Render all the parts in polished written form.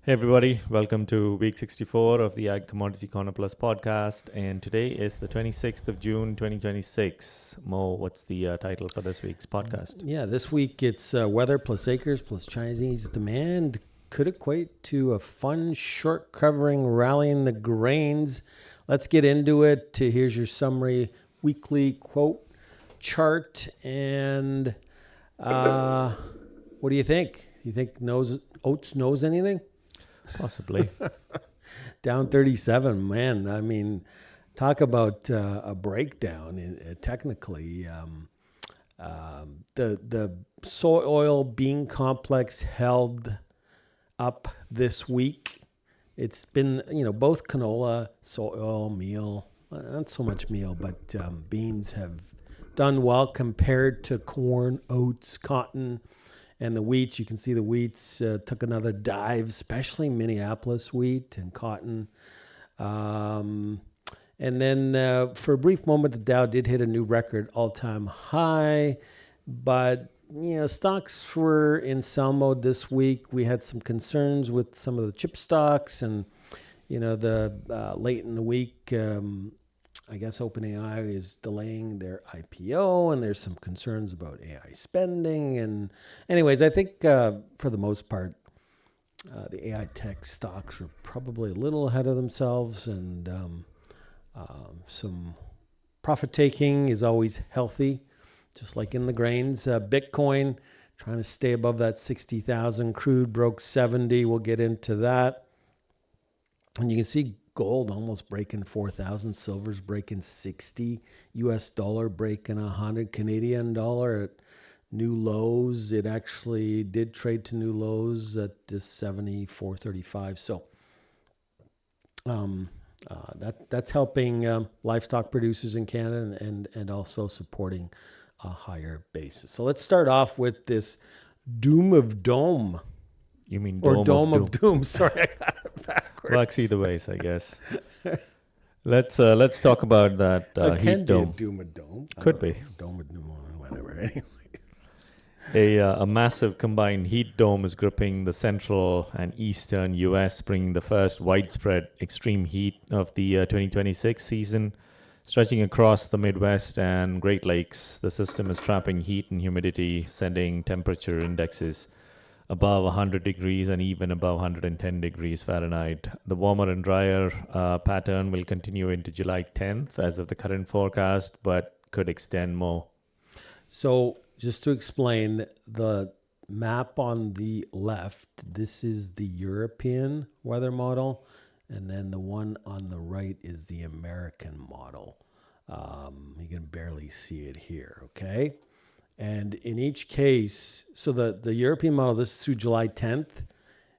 Hey everybody, welcome to week 64 of the Ag Commodity Corner Plus podcast. And today is the 26th of June, 2026. Mo, what's the title for this week's podcast? Yeah, this week it's weather plus acres plus Chinese demand could equate to a fun short covering rallying the grains. Let's get into it. Here's your summary weekly quote chart. And what do you think? Do you think Oats knows anything? Possibly. Down 37, man. I mean, talk about a breakdown technically. The soy oil bean complex held up this week. It's been, both canola, soy oil, meal, not so much meal, but beans have done well compared to corn, oats, cotton, and the wheat. You can see the wheats took another dive, especially Minneapolis wheat and cotton. And then for a brief moment, the Dow did hit a new record all-time high. But, stocks were in sell mode this week. We had some concerns with some of the chip stocks and, the late in the week, I guess OpenAI is delaying their IPO, and there's some concerns about AI spending. And anyways, I think for the most part, the AI tech stocks are probably a little ahead of themselves, and some profit taking is always healthy, just like in the grains. Bitcoin trying to stay above that 60,000. Crude broke 70. We'll get into that. And you can see gold almost breaking 4,000. Silver's breaking 60. US dollar breaking 100. Canadian dollar at new lows. It actually did trade to new lows at this 74.35. So that's helping livestock producers in Canada and also supporting a higher basis. So let's start off with this doom of dome. You mean Or dome of doom. Sorry, I got it backwards. Works either ways, I guess. Let's talk about that heat dome. Doom of dome. Could be. Dome of doom, whatever. Anyway. A massive combined heat dome is gripping the central and eastern U.S., bringing the first widespread extreme heat of the 2026 season, stretching across the Midwest and Great Lakes. The system is trapping heat and humidity, sending temperature indexes above 100 degrees and even above 110 degrees Fahrenheit. The warmer and drier pattern will continue into July 10th as of the current forecast, but could extend more. So just to explain, the map on the left, this is the European weather model, and then the one on the right is the American model. You can barely see it here, okay? And in each case, so the European model, this is through July 10th,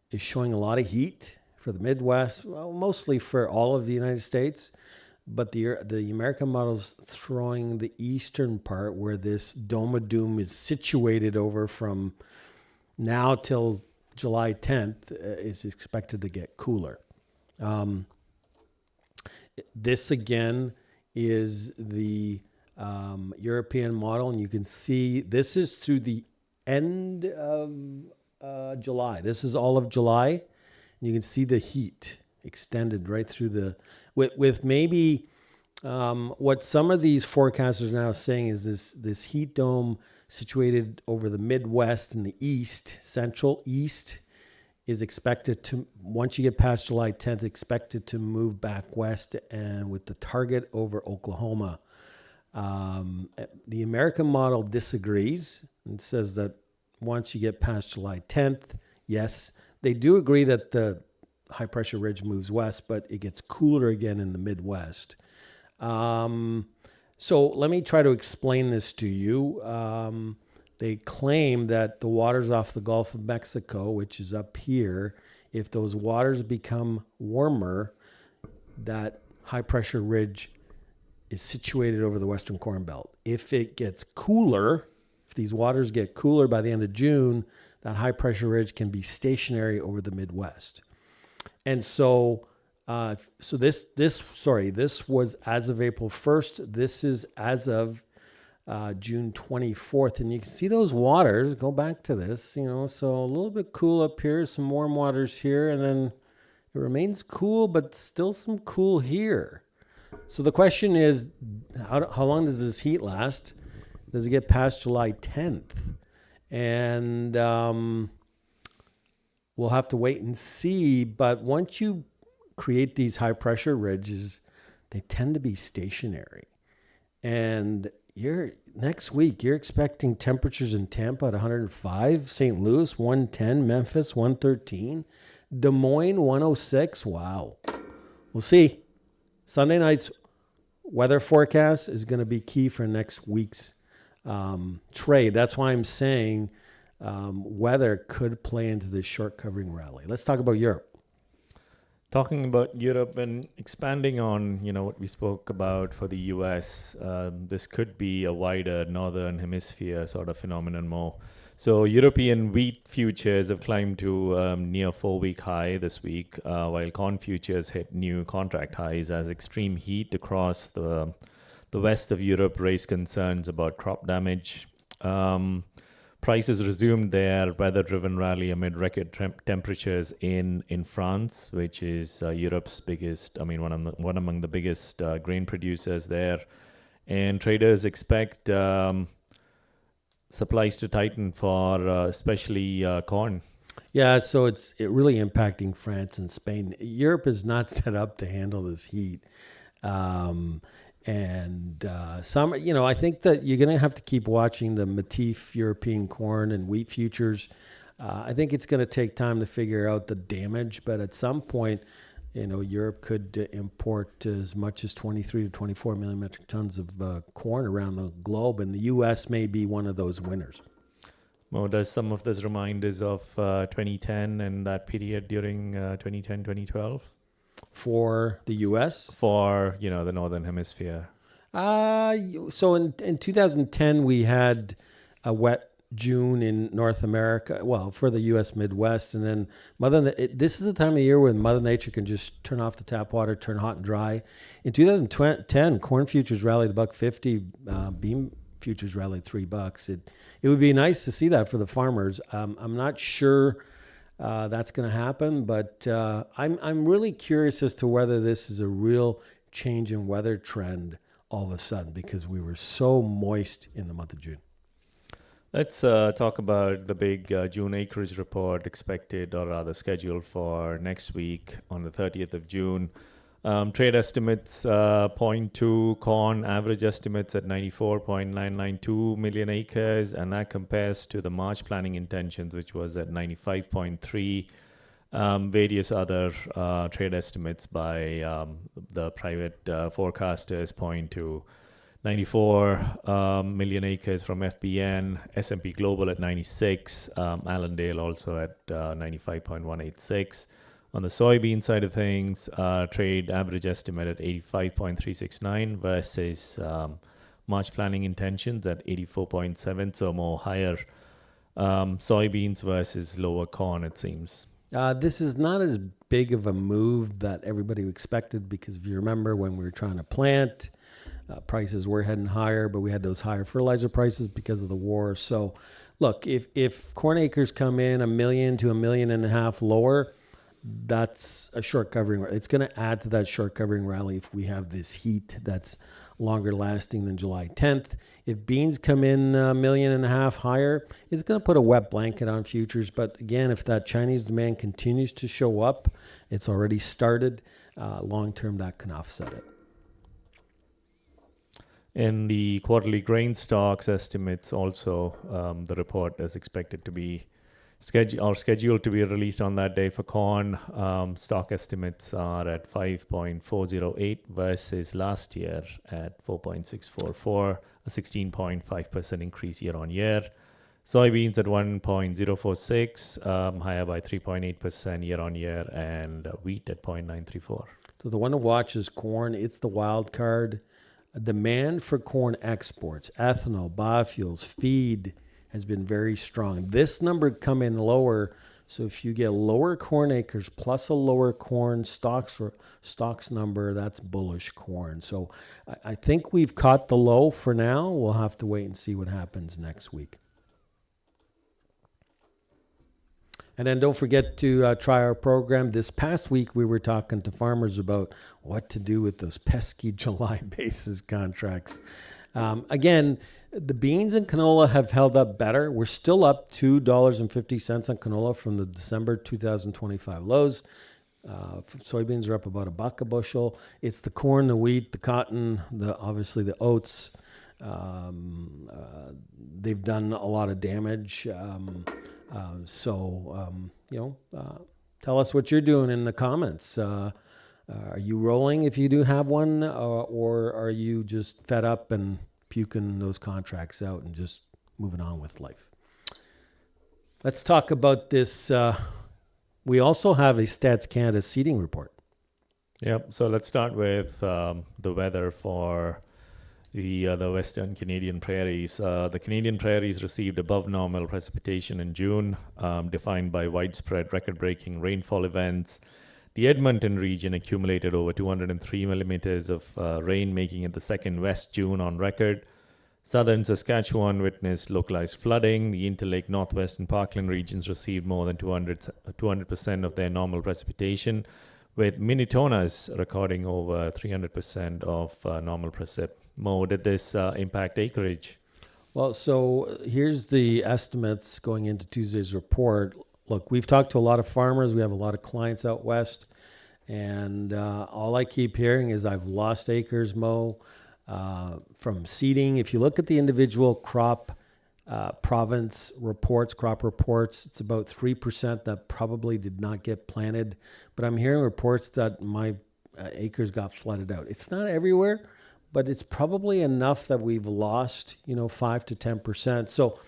is showing a lot of heat for the Midwest, well, mostly for all of the United States. But the American model is throwing the eastern part where this dome of doom is situated over from now till July 10th is expected to get cooler. This again is the European model, and you can see this is through the end of July. This is all of July, and you can see the heat extended right through the with maybe what some of these forecasters are now saying is this heat dome situated over the Midwest and the East, Central East, is expected to, once you get past July 10th, expected to move back west, and with the target over Oklahoma. The American model disagrees and says that once you get past July 10th, yes, they do agree that the high pressure ridge moves west, but it gets cooler again in the Midwest. So let me try to explain this to you. They claim that the waters off the Gulf of Mexico, which is up here, if those waters become warmer, that high pressure ridge is situated over the Western Corn Belt. If it gets cooler, if these waters get cooler by the end of June, that high pressure ridge can be stationary over the Midwest. And so, this was as of April 1st. This is as of June 24th. And you can see those waters. Go back to this, so a little bit cool up here, some warm waters here, and then it remains cool, but still some cool here. So the question is, how long does this heat last? Does it get past July 10th? And we'll have to wait and see. But once you create these high pressure ridges, they tend to be stationary. And next week, you're expecting temperatures in Tampa at 105, St. Louis 110, Memphis 113, Des Moines 106. Wow. We'll see. Sunday night's weather forecast is going to be key for next week's trade. That's why I'm saying weather could play into this short covering rally. Let's talk about Europe. Talking about Europe and expanding on, what we spoke about for the US, this could be a wider northern hemisphere sort of phenomenon more. So European wheat futures have climbed to near 4-week high this week, while corn futures hit new contract highs as extreme heat across the west of Europe raised concerns about crop damage. Prices resumed their weather-driven rally amid record temperatures in France, which is Europe's biggest, one among the biggest grain producers there. And traders expect supplies to tighten for especially corn. Yeah, so it really impacting France and Spain. Europe is not set up to handle this heat. I think that you're going to have to keep watching the Matif European corn and wheat futures. I think it's going to take time to figure out the damage, but at some point, Europe could import as much as 23 to 24 million metric tons of corn around the globe, and the U.S. may be one of those winners. Well, does some of this remind us of 2010 and that period during 2010, 2012? For the U.S.? For, the Northern Hemisphere. So in 2010, we had a wet June in North America, well, for the U.S. Midwest. And then this is the time of year when Mother Nature can just turn off the tap water, turn hot and dry. In 2010, corn futures rallied $1.50, bean futures rallied $3. It would be nice to see that for the farmers. I'm not sure that's going to happen, but I'm really curious as to whether this is a real change in weather trend all of a sudden, because we were so moist in the month of June. Let's talk about the big June acreage report expected, or rather scheduled for next week on the 30th of June. Trade estimates point to corn average estimates at 94.992 million acres, and that compares to the March planning intentions, which was at 95.3. Various other trade estimates by the private forecasters point to 94 million acres from FBN, S&P Global at 96, Allendale also at 95.186. On the soybean side of things, trade average estimate at 85.369 versus March planning intentions at 84.7, so more higher soybeans versus lower corn, it seems. This is not as big of a move that everybody expected, because if you remember when we were trying to plant, prices were heading higher, but we had those higher fertilizer prices because of the war. So look, if corn acres come in 1 million to 1.5 million lower, that's a short covering. It's going to add to that short covering rally if we have this heat that's longer lasting than July 10th. If beans come in 1.5 million higher, it's going to put a wet blanket on futures. But again, if that Chinese demand continues to show up, it's already started, long term that can offset it. In the quarterly grain stocks estimates also, the report is expected to be scheduled to be released on that day for corn. Stock estimates are at 5.408 versus last year at 4.644, a 16.5% increase year on year. Soybeans at 1.046, higher by 3.8% year on year, and wheat at 0.934. So the one to watch is corn. It's the wild card. Demand for corn exports, ethanol, biofuels, feed has been very strong. This number come in lower, So if you get lower corn acres plus a lower corn stocks number, that's bullish corn. So I think we've caught the low for now. We'll have to wait and see what happens next week. And then don't forget to try our program. This past week, we were talking to farmers about what to do with those pesky July basis contracts. Again, the beans and canola have held up better. We're still up $2.50 on canola from the December 2025 lows. Soybeans are up about $1 a bushel. It's the corn, the wheat, the cotton, obviously the oats. They've done a lot of damage. Tell us what you're doing in the comments. Are you rolling if you do have one, or are you just fed up and puking those contracts out and just moving on with life? Let's talk about this. We also have a Stats Canada seeding report. Yep. So let's start with the weather for the Western Canadian prairies. The Canadian prairies received above normal precipitation in June, defined by widespread record-breaking rainfall events. The Edmonton region accumulated over 203 millimeters of rain, making it the second West June on record. Southern Saskatchewan witnessed localized flooding. The Interlake, Northwest, and Parkland regions received more than 200% of their normal precipitation, with Minnetonka's recording over 300% of normal precip. Mo, did this impact acreage? Well, so here's the estimates going into Tuesday's report. Look, we've talked to a lot of farmers. We have a lot of clients out west. And all I keep hearing is I've lost acres, Mo, from seeding. If you look at the individual crop province reports, crop reports, it's about 3% that probably did not get planted. But I'm hearing reports that my acres got flooded out. It's not everywhere, but it's probably enough that we've lost, 5 to 10%. So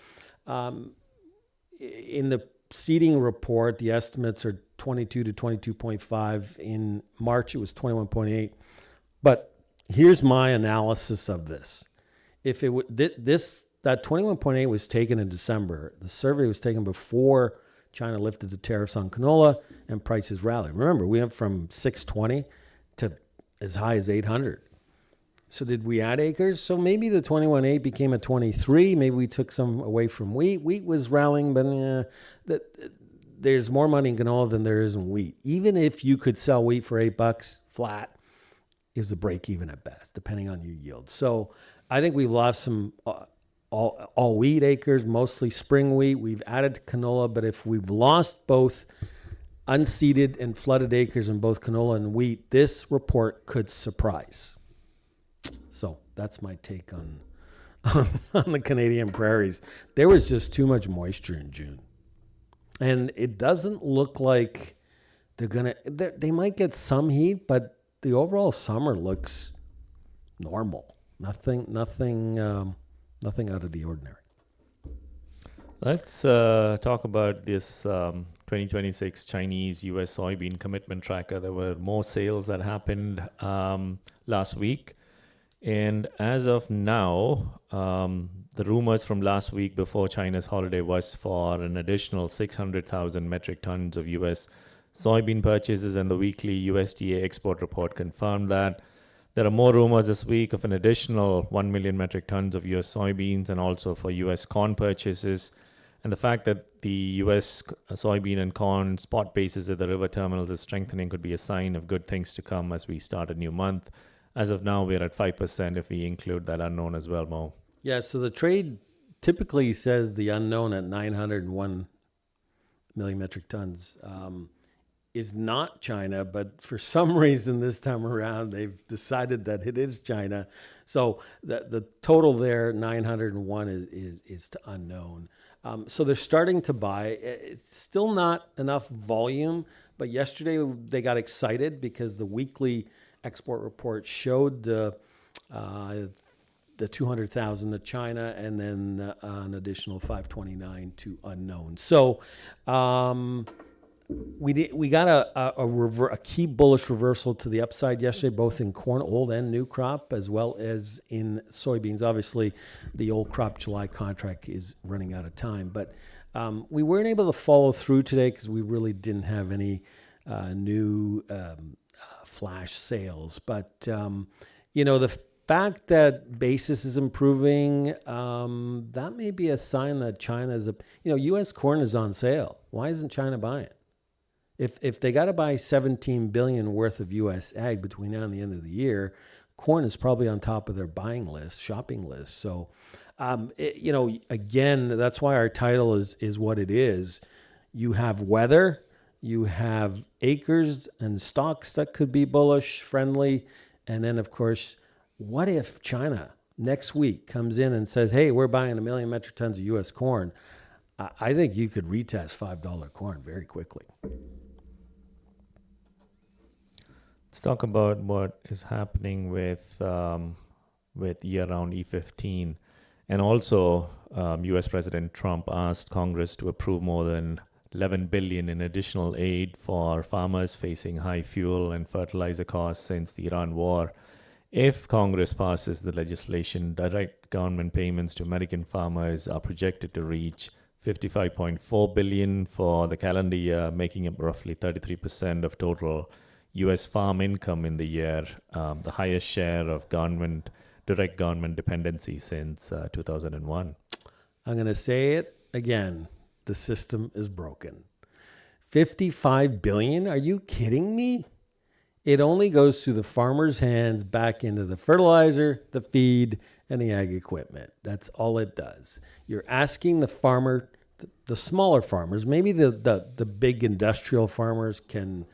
in the seeding report, the estimates are 22 to 22.5. In March, it was 21.8. But here's my analysis of this. If it would that 21.8 was taken in December. The survey was taken before China lifted the tariffs on canola and prices rallied. Remember, we went from 620 to as high as 800. So did we add acres? So maybe the 21.8 became a 23. Maybe we took some away from wheat. Wheat was rallying, but there's more money in canola than there is in wheat. Even if you could sell wheat for $8 flat, is a break even at best, depending on your yield. So I think we've lost some all wheat acres, mostly spring wheat. We've added to canola, but if we've lost both unseeded and flooded acres in both canola and wheat, this report could surprise. So that's my take on the Canadian prairies. There was just too much moisture in June. And it doesn't look like they might get some heat, but the overall summer looks normal. Nothing out of the ordinary. Let's talk about this 2026 Chinese U.S. soybean commitment tracker. There were more sales that happened last week. And as of now, the rumors from last week before China's holiday was for an additional 600,000 metric tons of U.S. soybean purchases, and the weekly USDA export report confirmed that. There are more rumors this week of an additional 1 million metric tons of U.S. soybeans and also for U.S. corn purchases. And the fact that the U.S. soybean and corn spot basis at the river terminals is strengthening could be a sign of good things to come as we start a new month. As of now, we're at 5% if we include that unknown as well, Mo. Yeah, so the trade typically says the unknown at 901 million metric tons is not China, but for some reason this time around, they've decided that it is China. So the total there, 901, is to unknown. So they're starting to buy. It's still not enough volume, but yesterday they got excited because the weekly export report showed the 200,000 to China and then an additional 529 to unknown. So We got a key bullish reversal to the upside yesterday, both in corn, old and new crop, as well as in soybeans. Obviously, the old crop July contract is running out of time, but we weren't able to follow through today because we really didn't have any new flash sales. But the fact that basis is improving, that may be a sign that China's U.S. corn is on sale. Why isn't China buying? If they got to buy $17 billion worth of U.S. ag between now and the end of the year, corn is probably on top of their buying list, shopping list. So, again, that's why our title is what it is. You have weather, you have acres and stocks that could be bullish, friendly, and then of course, what if China next week comes in and says, "Hey, we're buying 1 million metric tons of U.S. corn"? I think you could retest $5 corn very quickly. Let's talk about what is happening with year-round E15, and also U.S. President Trump asked Congress to approve more than $11 billion in additional aid for farmers facing high fuel and fertilizer costs since the Iran war. If Congress passes the legislation, direct government payments to American farmers are projected to reach $55.4 billion for the calendar year, making up roughly 33% of total U.S. farm income in the year, the highest share of direct government dependency since 2001. I'm going to say it again. The system is broken. $55 billion? Are you kidding me? It only goes through the farmer's hands back into the fertilizer, the feed, and the ag equipment. That's all it does. You're asking the farmer, the smaller farmers, maybe the big industrial farmers can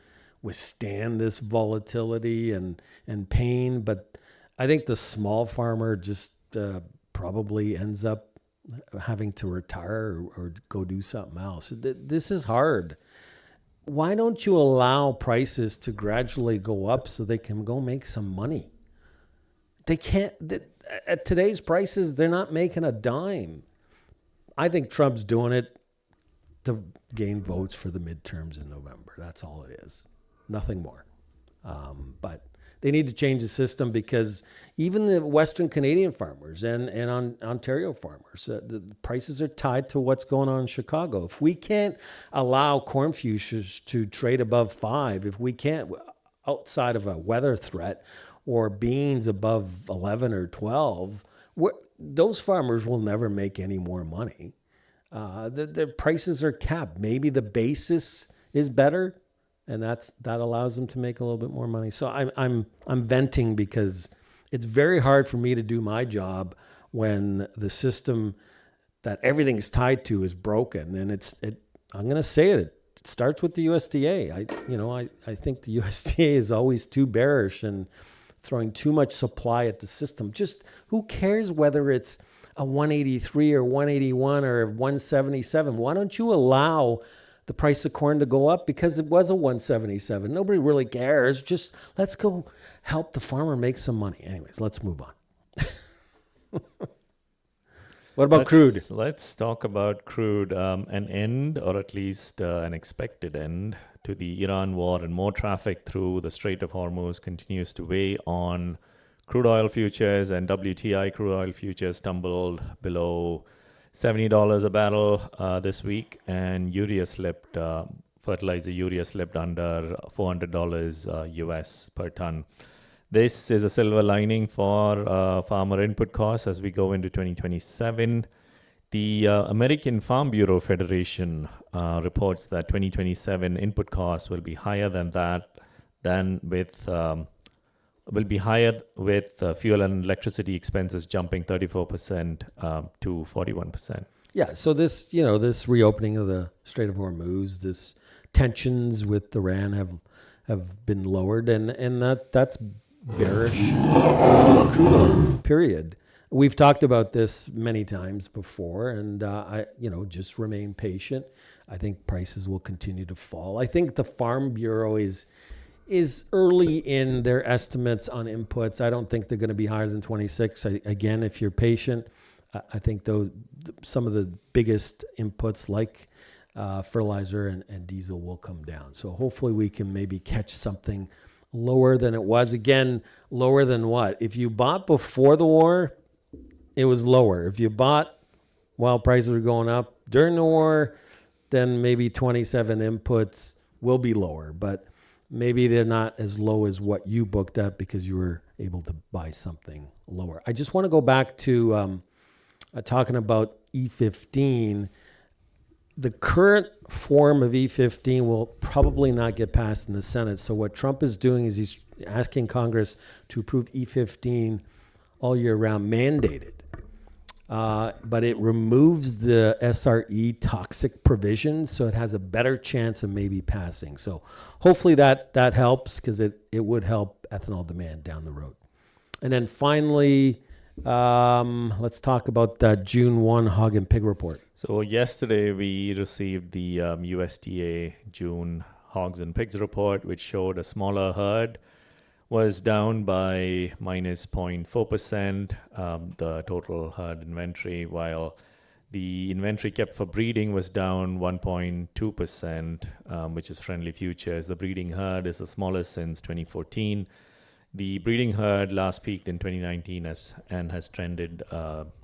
withstand this volatility and pain, but I think the small farmer just probably ends up having to retire or go do something else. This is hard. Why don't you allow prices to gradually go up so they can go make some money? They can't. At today's prices, they're not making a dime. I think Trump's doing it to gain votes for the midterms in November. That's all it is. Nothing more. But they need to change the system because even the Western Canadian farmers and Ontario farmers, the prices are tied to what's going on in Chicago. If we can't allow corn futures to trade above 5, if we can't, outside of a weather threat, or beans above 11 or 12, those farmers will never make any more money. The prices are capped. Maybe the basis is better, and that allows them to make a little bit more money. So I'm venting because it's very hard for me to do my job when the system that everything is tied to is broken. And I'm going to say it. It starts with the USDA. I think the USDA is always too bearish and throwing too much supply at the system. Just who cares whether it's a 183 or 181 or 177? Why don't you allow the price of corn to go up because it was a 177? Nobody really cares. Just let's go help the farmer make some money. Anyways, let's move on. What about crude? Let's talk about crude. An end, or at least an expected end, to the Iran war, and more traffic through the Strait of Hormuz continues to weigh on crude oil futures, and WTI crude oil futures tumbled below $70 a barrel this week, and fertilizer urea slipped under $400 US per ton. This is a silver lining for farmer input costs as we go into 2027. The American Farm Bureau Federation reports that 2027 input costs will be higher with fuel and electricity expenses jumping 34% to 41%. Yeah, so this reopening of the Strait of Hormuz, this tensions with Iran have been lowered, and that's bearish crude oil, period. We've talked about this many times before, and just remain patient. I think prices will continue to fall. I think the Farm Bureau is early in their estimates on inputs. I don't think they're going to be higher than 26. Again, if you're patient, I think some of the biggest inputs like fertilizer and diesel will come down. So hopefully we can maybe catch something lower than it was. Again, lower than what? If you bought before the war, it was lower. If you bought while prices were going up during the war, then maybe 27 inputs will be lower. But maybe they're not as low as what you booked up because you were able to buy something lower. I just want to go back to talking about E15. The current form of E15 will probably not get passed in the Senate. So what Trump is doing is he's asking Congress to approve E15 all year round, mandated. But it removes the SRE toxic provision, so it has a better chance of maybe passing. So hopefully that helps, because it would help ethanol demand down the road. And then finally, let's talk about that June 1 hog and pig report. So yesterday we received the USDA June hogs and pigs report, which showed a smaller herd was down by minus 0.4%, the total herd inventory, while the inventory kept for breeding was down 1.2%, which is friendly futures. The breeding herd is the smallest since 2014. The breeding herd last peaked in 2019 and has trended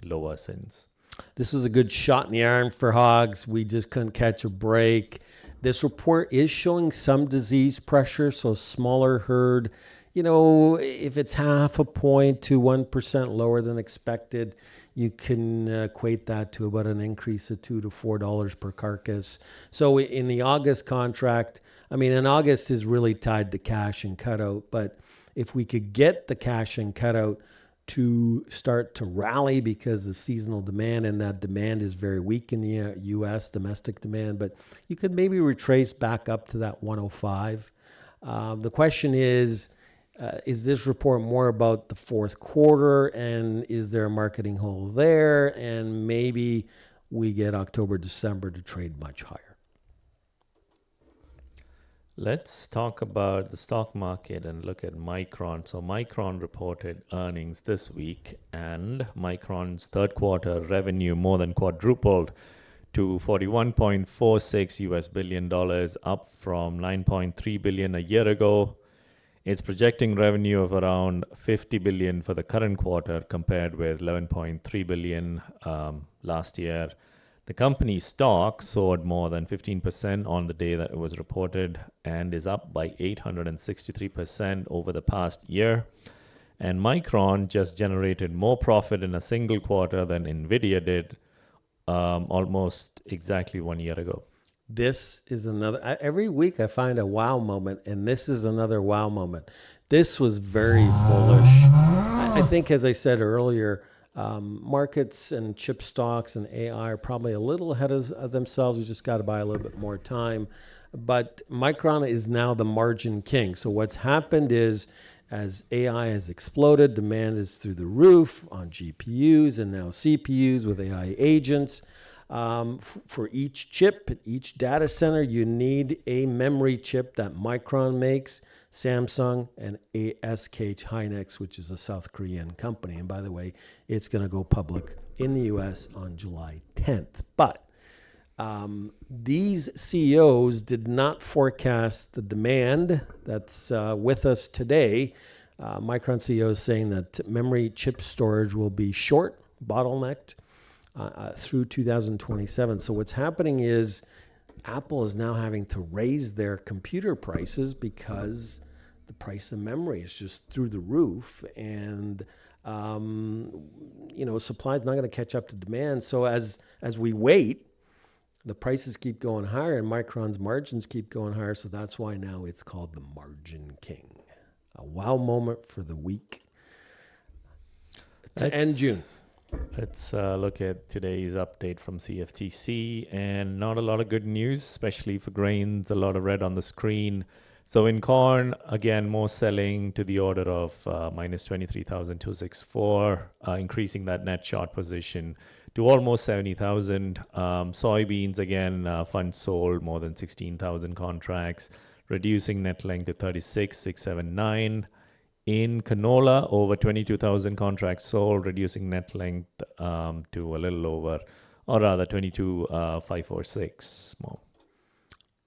lower since. This was a good shot in the arm for hogs. We just couldn't catch a break. This report is showing some disease pressure, so smaller herd. You know, if it's half a point to 1% lower than expected, you can equate that to about an increase of $2 to $4 per carcass. So in the August contract, I mean, in August is really tied to cash and cutout, but if we could get the cash and cutout to start to rally because of seasonal demand, and that demand is very weak in the U.S., domestic demand, but you could maybe retrace back up to that 105. The question is this report more about the fourth quarter, and is there a marketing hole there? And maybe we get October, December to trade much higher. Let's talk about the stock market and look at Micron. So Micron reported earnings this week, and Micron's third quarter revenue more than quadrupled to $41.46 billion, up from $9.3 billion a year ago. It's projecting revenue of around $50 billion for the current quarter, compared with $11.3 billion last year. The company's stock soared more than 15% on the day that it was reported, and is up by 863% over the past year. And Micron just generated more profit in a single quarter than NVIDIA did almost exactly 1 year ago. This is another, every week I find a wow moment, and this is another wow moment. This was very bullish. I think, as I said earlier, markets and chip stocks and AI are probably a little ahead of themselves. We just got to buy a little bit more time. But Micron is now the margin king. So what's happened is, as AI has exploded, demand is through the roof on GPUs and now CPUs with AI agents. For each chip, each data center, you need a memory chip that Micron makes, Samsung, and SK Hynix, which is a South Korean company. And by the way, it's going to go public in the US on July 10th. But these CEOs did not forecast the demand that's with us today. Micron CEO is saying that memory chip storage will be short, bottlenecked, through 2027. So what's happening is Apple is now having to raise their computer prices because the price of memory is just through the roof, and supply is not going to catch up to demand. So as we wait, the prices keep going higher, and Micron's margins keep going higher. So that's why now it's called the Margin King. A wow moment for the week to end June. Let's look at today's update from CFTC, and not a lot of good news, especially for grains. A lot of red on the screen. So in corn, again, more selling to the order of minus 23,264, increasing that net short position to almost 70,000. Soybeans, again, funds sold more than 16,000 contracts, reducing net length to 36,679. In canola, over 22,000 contracts sold, reducing net length to a little over or rather 22,546 more.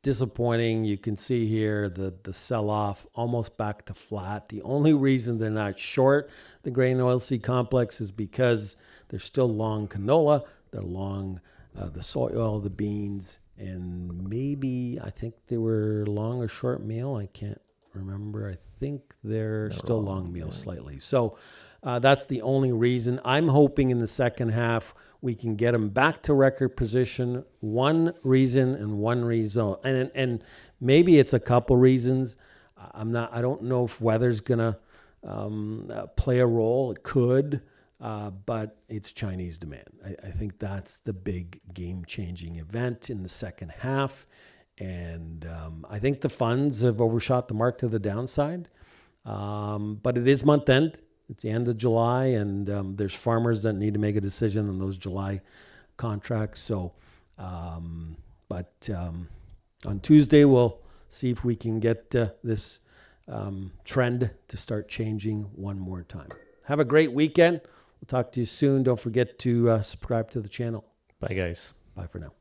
Disappointing. You can see here the sell-off almost back to flat. The only reason they're not short the grain oilseed complex is because they're still long canola, they're long the soy oil, the beans, and maybe I think they were long or short meal. I can't remember. I think they're still long meal slightly. So that's the only reason. I'm hoping in the second half we can get them back to record position. One reason and one reason, and maybe it's a couple reasons. I don't know if weather's gonna play a role. It could, but it's Chinese demand. I think that's the big game-changing event in the second half. And I think the funds have overshot the mark to the downside. But it is month end. It's the end of July, and there's farmers that need to make a decision on those July contracts. So, but on Tuesday, we'll see if we can get this trend to start changing one more time. Have a great weekend. We'll talk to you soon. Don't forget to subscribe to the channel. Bye, guys. Bye for now.